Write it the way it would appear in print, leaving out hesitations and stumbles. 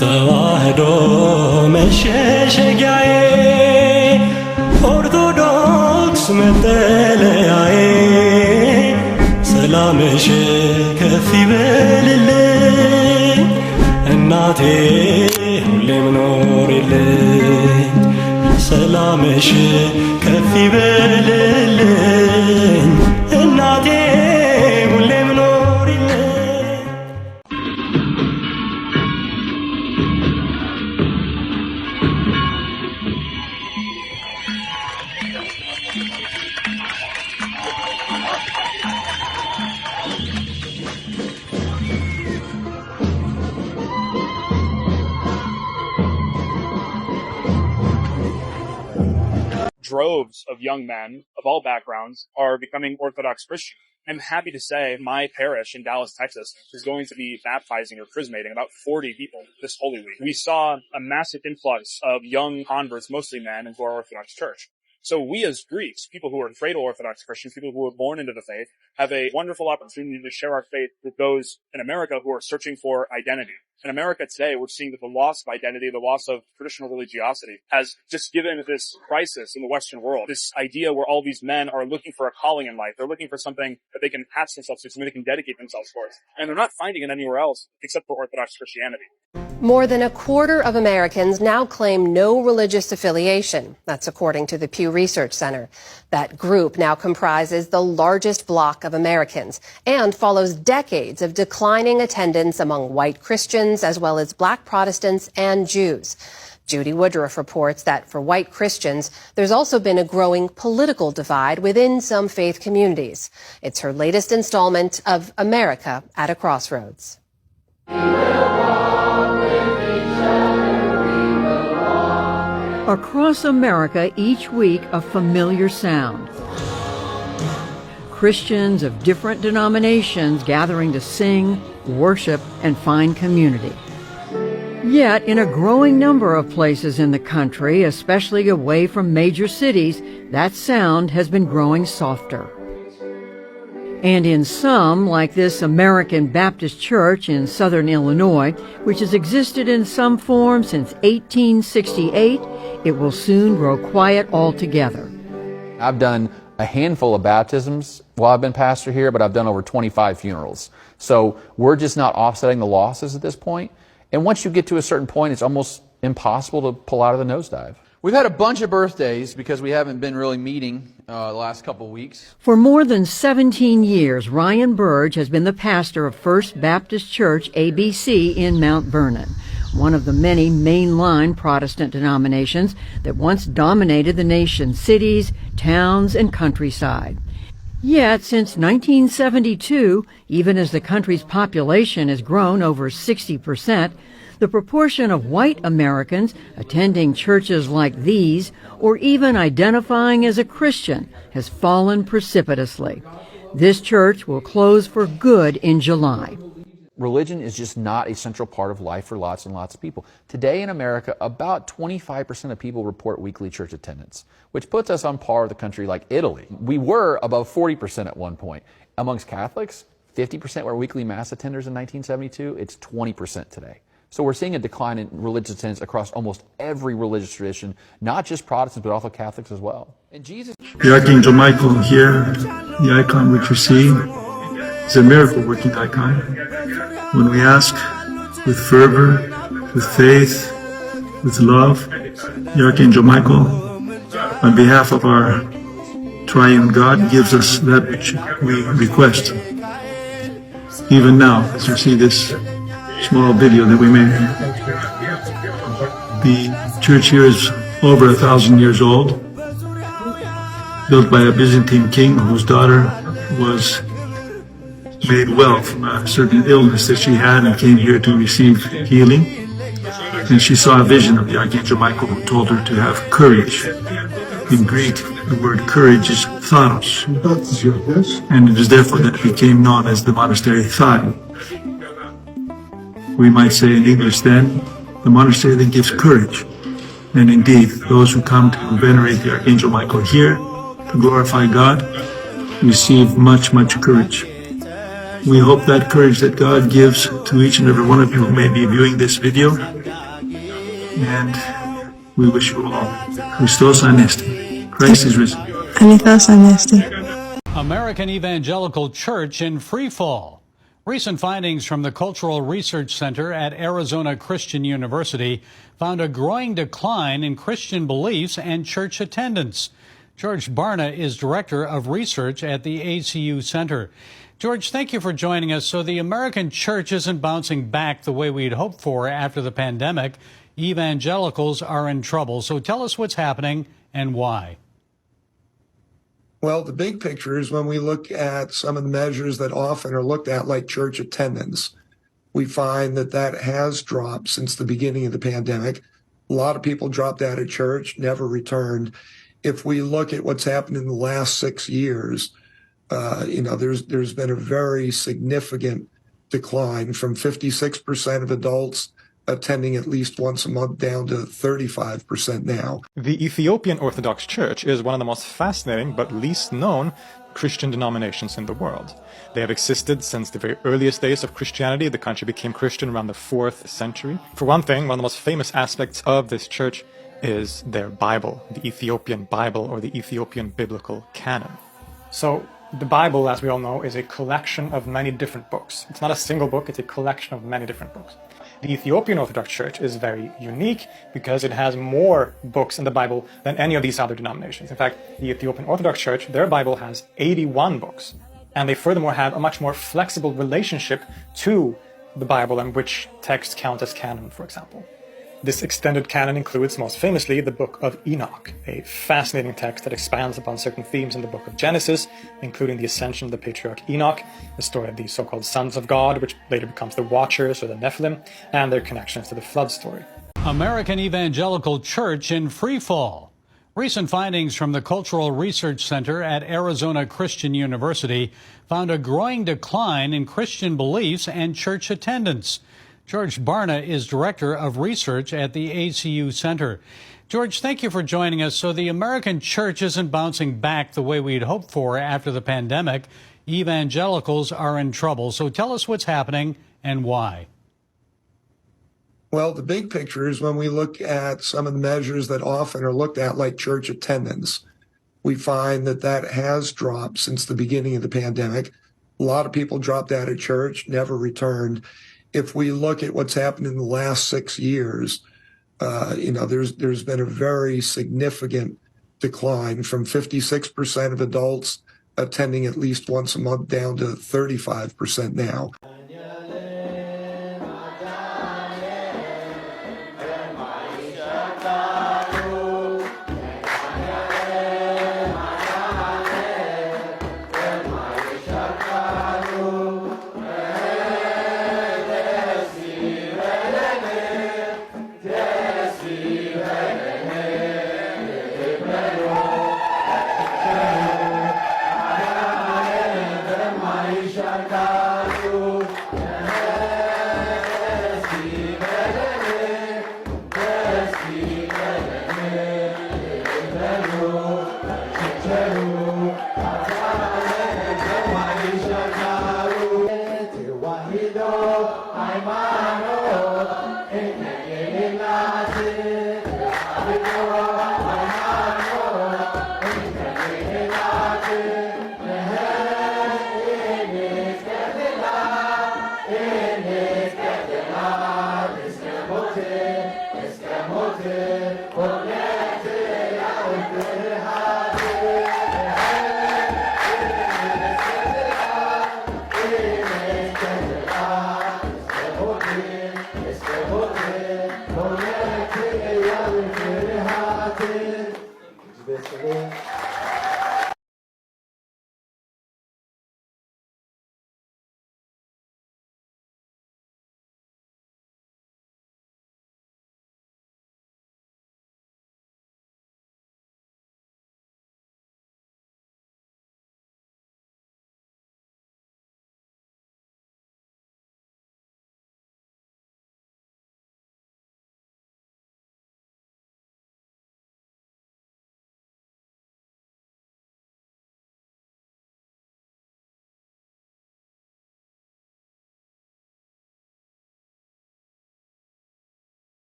ተዋህዶ መሸሸጊያዬ ኦርቶዶክስ መጠለያዬ ሰላምሽ ከፍ ይበልልኝ እናቴ ሁሌም ኖሪልኝ ሰላምሽ ከፍ ይበልልኝ እናቴ ሁሌም ኖሪልኝ። Droves of young men of all backgrounds are becoming Orthodox Christian. I'm happy to say my parish in Dallas, Texas is going to be baptizing or chrismating about 40 people this Holy Week. We saw a massive influx of young converts, mostly men, into our Orthodox Church. So we as Greeks, people who are Orthodox Christians, people who were born into the faith, have a wonderful opportunity to share our faith with those in America who are searching for identity. In America today, we're seeing that the loss of identity, the loss of traditional religiosity has just given this crisis in the Western world, this idea where all these men are looking for a calling in life. They're looking for something that they can attach themselves to, something they can dedicate themselves towards. And they're not finding it anywhere else except for Orthodox Christianity. More than a quarter of Americans now claim no religious affiliation. That's according to the Pew Research Center. That group now comprises the largest bloc of Americans and follows decades of declining attendance among white Christians as well as black Protestants and Jews. Judy Woodruff reports that for white Christians, there's also been a growing political divide within some faith communities. It's her latest installment of America at a Crossroads. Across America, each week, a familiar sound. Christians of different denominations gathering to sing, worship, and find community. Yet, in a growing number of places in the country, especially away from major cities, that sound has been growing softer. And in some, like this American Baptist Church in southern Illinois, which has existed in some form since 1868, it will soon grow quiet altogether. I've done a handful of baptisms while I've been pastor here, but I've done over 25 funerals. So we're just not offsetting the losses at this point. And once you get to a certain point, it's almost impossible to pull out of the nosedive. We've had a bunch of birthdays because we haven't been really meeting the last couple of weeks. For more than 17 years, Ryan Burge has been the pastor of First Baptist Church, ABC, in Mount Vernon, one of the many mainline Protestant denominations that once dominated the nation's cities, towns, and countryside. Yet, since 1972, even as the country's population has grown over 60%, the proportion of white Americans attending churches like these, or even identifying as a Christian, has fallen precipitously. This church will close for good in July. Religion is just not a central part of life for lots and lots of people. Today in America, about 25% of people report weekly church attendance, which puts us on par with a country like Italy. We were above 40% at one point. Amongst Catholics, 50% were weekly mass attenders in 1972. It's 20% today. So we're seeing a decline in religious attendance across almost every religious tradition, not just Protestants, but also Catholics as well. And Jesus... The Archangel Michael here, the icon which you see, is a miracle-working icon. When we ask with fervor, with faith, with love, the Archangel Michael, on behalf of our triune God, gives us that which we request. Even now, as you see this small video that we made. The church here is over 1,000 years old, built by a Byzantine king whose daughter was made well from a certain illness that she had and came here to receive healing. And she saw a vision of the Archangel Michael who told her to have courage. In Greek, the word courage is tharos, and it is therefore that it became known as the monastery Thari. We might say in English then, the monastery that gives courage. And indeed, those who come to venerate the Archangel Michael here, to glorify God, receive much, much courage. We hope that courage that God gives to each and every one of you who may be viewing this video. And we wish you all Christos Anesti. Christ is risen. Christos Anesti. American Evangelical Church in free fall. Recent findings from the Cultural Research Center at Arizona Christian University found a growing decline in Christian beliefs and church attendance. George Barna is Director of Research at the ACU Center. George, thank you for joining us. So the American church isn't bouncing back the way we'd hoped for after the pandemic. Evangelicals are in trouble. So tell us what's happening and why. Well, the big picture is when we look at some of the measures that often are looked at, like church attendance, we find that that has dropped since the beginning of the pandemic. A lot of people dropped out of church, never returned. If we look at what's happened in the last 6 years, there's been a very significant decline from 56% of adults attending at least once a month down to 35% now. The Ethiopian Orthodox Church is one of the most fascinating but least known Christian denominations in the world. They have existed since the very earliest days of Christianity. The country became Christian around the 4th century. For one thing, one of the most famous aspects of this church is their Bible, the Ethiopian Bible or the Ethiopian Biblical Canon. So the Bible, as we all know, is a collection of many different books. It's not a single book, it's a collection of many different books. The Ethiopian Orthodox Church is very unique because it has more books in the Bible than any of these other denominations. In fact, the Ethiopian Orthodox Church, their Bible has 81 books. And they furthermore have a much more flexible relationship to the Bible and which texts count as canon, for example. This extended canon includes, most famously, the Book of Enoch, a fascinating text that expands upon certain themes in the Book of Genesis, including the ascension of the patriarch Enoch, the story of the so-called sons of God, which later becomes the Watchers or the Nephilim, and their connections to the flood story. American Evangelical Church in free fall. Recent findings from the Cultural Research Center at Arizona Christian University found a growing decline in Christian beliefs and church attendance. George Barna is Director of Research at the ACU Center. George, thank you for joining us. So the American church isn't bouncing back the way we'd hoped for after the pandemic. Evangelicals are in trouble. So tell us what's happening and why. Well, the big picture is when we look at some of the measures that often are looked at, like church attendance, we find that that has dropped since the beginning of the pandemic. A lot of people dropped out of church, never returned. If we look at what's happened in the last 6 years, there's been a very significant decline from 56% of adults attending at least once a month down to 35% now.